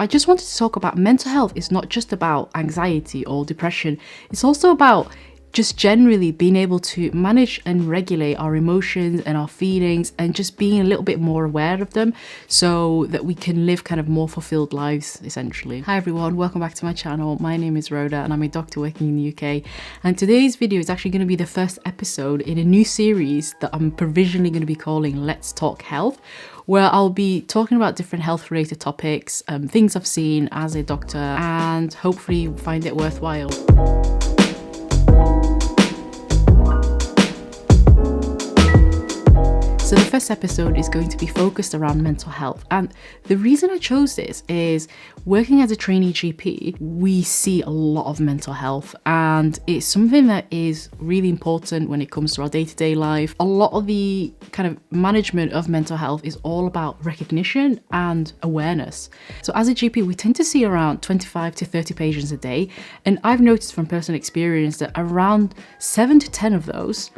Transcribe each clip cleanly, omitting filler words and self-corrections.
I just wanted to talk about mental health is not just about anxiety or depression. It's also about just generally being able to manage and regulate our emotions and our feelings and just being a little bit more aware of them so that we can live kind of more fulfilled lives, essentially. Hi everyone, welcome back to my channel. My name is Roda and I'm a doctor working in the UK. And today's video is actually going to be the first episode in a new series that I'm provisionally going to be calling Let's Talk Health, where I'll be talking about different health related topics, things I've seen as a doctor, and hopefully find it worthwhile. So the first episode is going to be focused around mental health. And the reason I chose this is working as a trainee GP, we see a lot of mental health and it's something that is really important when it comes to our day-to-day life. A lot of the kind of management of mental health is all about recognition and awareness. So as a GP, we tend to see around 25 to 30 patients a day. And I've noticed from personal experience that around 7 to 10 of those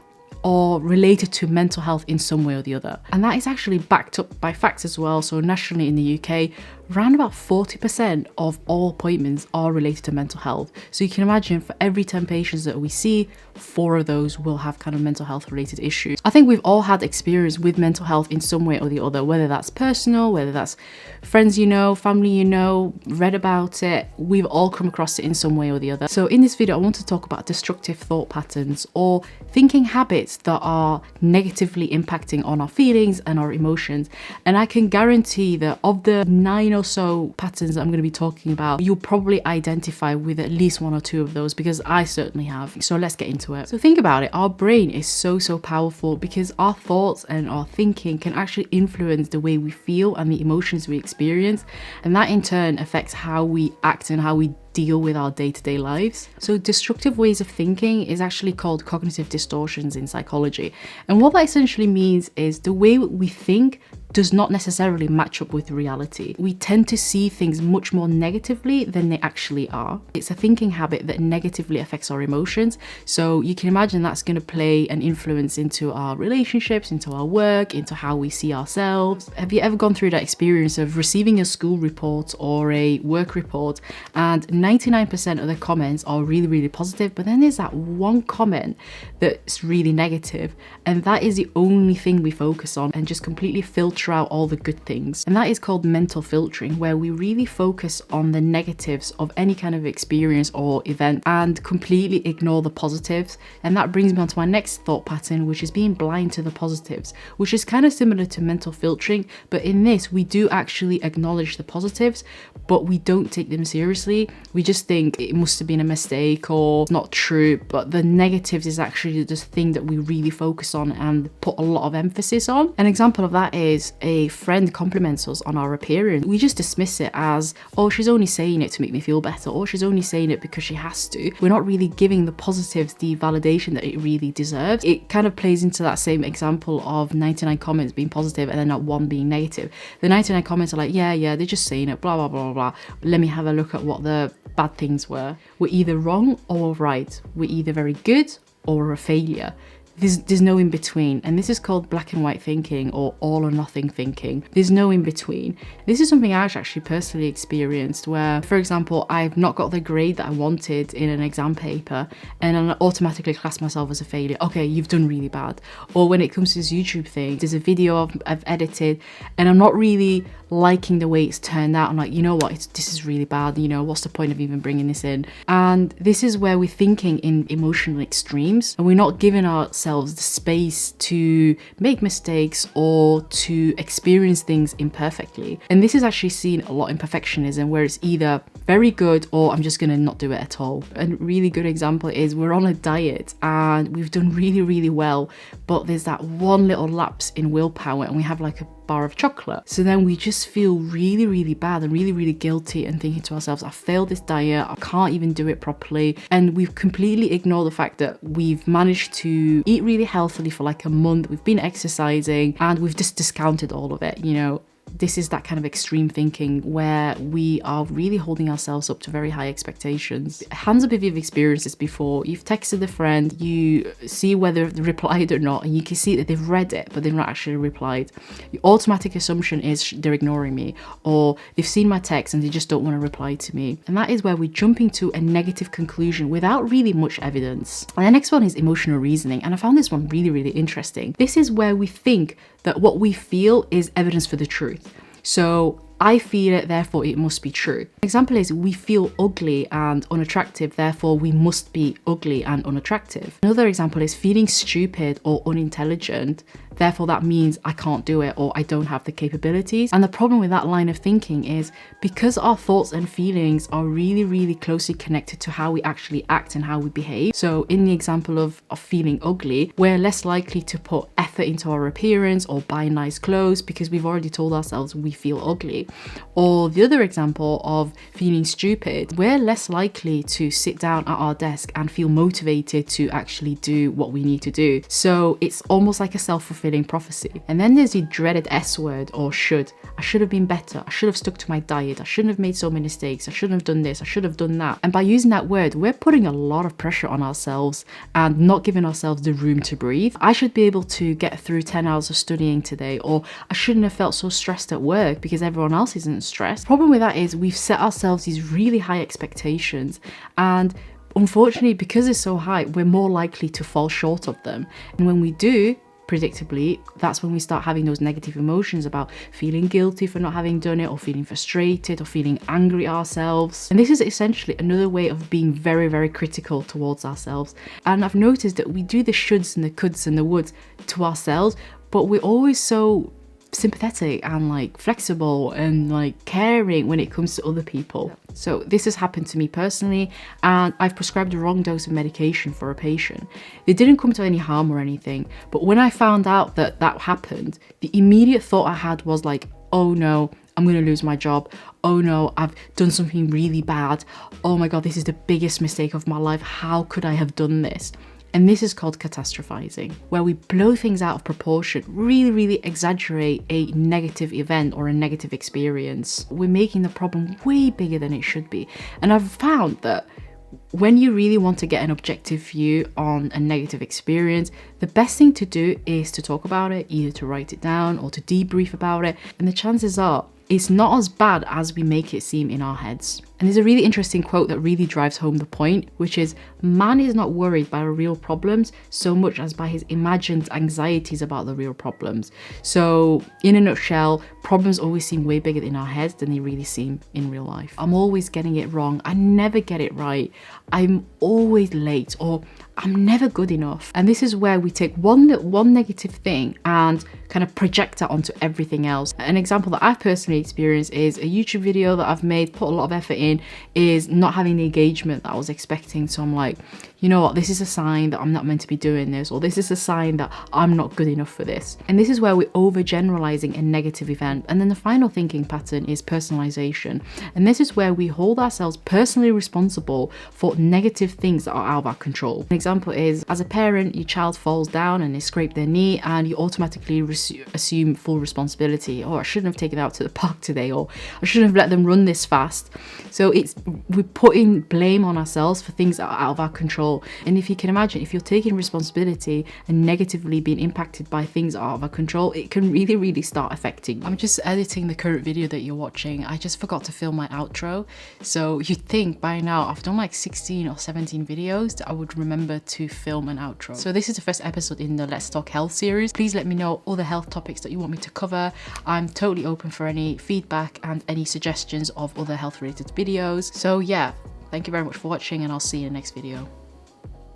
or related to mental health in some way or the other. And that is actually backed up by facts as well. So nationally in the UK, around about 40% of all appointments are related to mental health. So you can imagine for every 10 patients that we see, 4 of those will have kind of mental health related issues. I think we've all had experience with mental health in some way or the other, whether that's personal, whether that's friends you know, family you know, read about it. We've all come across it in some way or the other. So in this video, I want to talk about destructive thought patterns or thinking habits that are negatively impacting on our feelings and our emotions. And I can guarantee that of the 9 or so patterns that I'm going to be talking about, you'll probably identify with at least 1 or 2 of those, because I certainly have. So let's get into it. So think about it. Our brain is so powerful because our thoughts and our thinking can actually influence the way we feel and the emotions we experience. And that in turn affects how we act and how we deal with our day-to-day lives. So destructive ways of thinking is actually called cognitive distortions in psychology. And what that essentially means is the way we think does not necessarily match up with reality. We tend to see things much more negatively than they actually are. It's a thinking habit that negatively affects our emotions. So you can imagine that's going to play an influence into our relationships, into our work, into how we see ourselves. Have you ever gone through that experience of receiving a school report or a work report and 99% of the comments are really positive, but then there's that one comment that's really negative, and that is the only thing we focus on and just completely filter out all the good things. And that is called mental filtering, where we really focus on the negatives of any kind of experience or event and completely ignore the positives. And that brings me on to my next thought pattern, which is being blind to the positives, which is kind of similar to mental filtering, but in this we do actually acknowledge the positives, but we don't take them seriously. We just think it must have been a mistake or not true, but the negatives is actually the thing that we really focus on and put a lot of emphasis on. An example of that is a friend compliments us on our appearance. We just dismiss it as, oh, she's only saying it to make me feel better, or she's only saying it because she has to. We're not really giving the positives the validation that it really deserves. It kind of plays into that same example of 99 comments being positive and then not 1 being negative. The 99 comments are like, yeah, they're just saying it, blah, blah, blah, blah. Let me have a look at what the bad things were. We're either wrong or right. We're either very good or a failure. There's no in between, and this is called black and white thinking or all or nothing thinking. There's no in between. This is something I actually personally experienced where, for example, I've not got the grade that I wanted in an exam paper and I automatically class myself as a failure. Okay, you've done really bad. Or when it comes to this YouTube thing, there's a video I've edited and I'm not really liking the way it's turned out. I'm like, you know what, this is really bad, you know, what's the point of even bringing this in? And this is where we're thinking in emotional extremes and we're not giving ourselves the space to make mistakes or to experience things imperfectly. And this is actually seen a lot in perfectionism, where it's either very good or I'm just gonna not do it at all. A really good example is we're on a diet and we've done really well, but there's that one little lapse in willpower and we have like a bar of chocolate. So then we just feel really bad and really guilty and thinking to ourselves, I failed this diet, I can't even do it properly. And we've completely ignored the fact that we've managed to eat really healthily for like a month, we've been exercising and we've just discounted all of it, you know. this is that kind of extreme thinking where we are really holding ourselves up to very high expectations. Hands up if you've experienced this before. You've texted a friend, you see whether they replied or not, and you can see that they've read it, but they've not actually replied. Your automatic assumption is they're ignoring me, or they've seen my text and they just don't want to reply to me. And that is where we're jumping to a negative conclusion without really much evidence. And the next one is emotional reasoning. And I found this one really, really interesting. This is where we think that what we feel is evidence for the truth. So I feel it, therefore it must be true. An example is we feel ugly and unattractive, therefore we must be ugly and unattractive. Another example is feeling stupid or unintelligent, therefore that means I can't do it or I don't have the capabilities. And the problem with that line of thinking is because our thoughts and feelings are really, really closely connected to how we actually act and how we behave. So in the example of feeling ugly, we're less likely to put effort into our appearance or buy nice clothes because we've already told ourselves we feel ugly. Or the other example of feeling stupid, we're less likely to sit down at our desk and feel motivated to actually do what we need to do. So it's almost like a self-fulfilling prophecy. And then there's the dreaded S word or should. I should have been better. I should have stuck to my diet. I shouldn't have made so many mistakes. I shouldn't have done this. I should have done that. And by using that word, we're putting a lot of pressure on ourselves and not giving ourselves the room to breathe. I should be able to get through 10 hours of studying today, or I shouldn't have felt so stressed at work because everyone else isn't stressed. The problem with that is we've set ourselves these really high expectations, and unfortunately because it's so high, we're more likely to fall short of them. And when we do, predictably, that's when we start having those negative emotions about feeling guilty for not having done it, or feeling frustrated, or feeling angry at ourselves. And this is essentially another way of being very, very critical towards ourselves. And I've noticed that we do the shoulds and the coulds and the woulds to ourselves, but we're always so sympathetic and like flexible and like caring when it comes to other people. So this has happened to me personally, and I've prescribed the wrong dose of medication for a patient. They didn't come to any harm or anything, but when I found out that that happened, the immediate thought I had was like, oh no, I'm going to lose my job. Oh no, I've done something really bad. Oh my God, this is the biggest mistake of my life. How could I have done this? And this is called catastrophizing, where we blow things out of proportion, really, really exaggerate a negative event or a negative experience. We're making the problem way bigger than it should be. And I've found that when you really want to get an objective view on a negative experience, the best thing to do is to talk about it, either to write it down or to debrief about it. And the chances are it's not as bad as we make it seem in our heads. And there's a really interesting quote that really drives home the point, which is, man is not worried by real problems so much as by his imagined anxieties about the real problems. So in a nutshell, problems always seem way bigger in our heads than they really seem in real life. I'm always getting it wrong. I never get it right. I'm always late, or I'm never good enough. And this is where we take one negative thing and kind of project that onto everything else. An example that I've personally experienced is a YouTube video that I've made, put a lot of effort in, is not having the engagement that I was expecting. So I'm like, you know what, this is a sign that I'm not meant to be doing this, or this is a sign that I'm not good enough for this. And this is where we're over-generalizing a negative event. And then the final thinking pattern is personalization. And this is where we hold ourselves personally responsible for negative things that are out of our control. An example is, as a parent, your child falls down and they scrape their knee, and you automatically assume full responsibility. Oh, I shouldn't have taken it out to the park today, or I shouldn't have let them run this fast. So we're putting blame on ourselves for things that are out of our control. And if you can imagine, if you're taking responsibility and negatively being impacted by things out of our control, it can really, really start affecting you. I'm just editing the current video that you're watching. I just forgot to film my outro. So you'd think by now I've done like 16 or 17 videos that I would remember to film an outro. So this is the first episode in the Let's Talk Health series. Please let me know other health topics that you want me to cover. I'm totally open for any feedback and any suggestions of other health related videos. So yeah, thank you very much for watching, and I'll see you in the next video.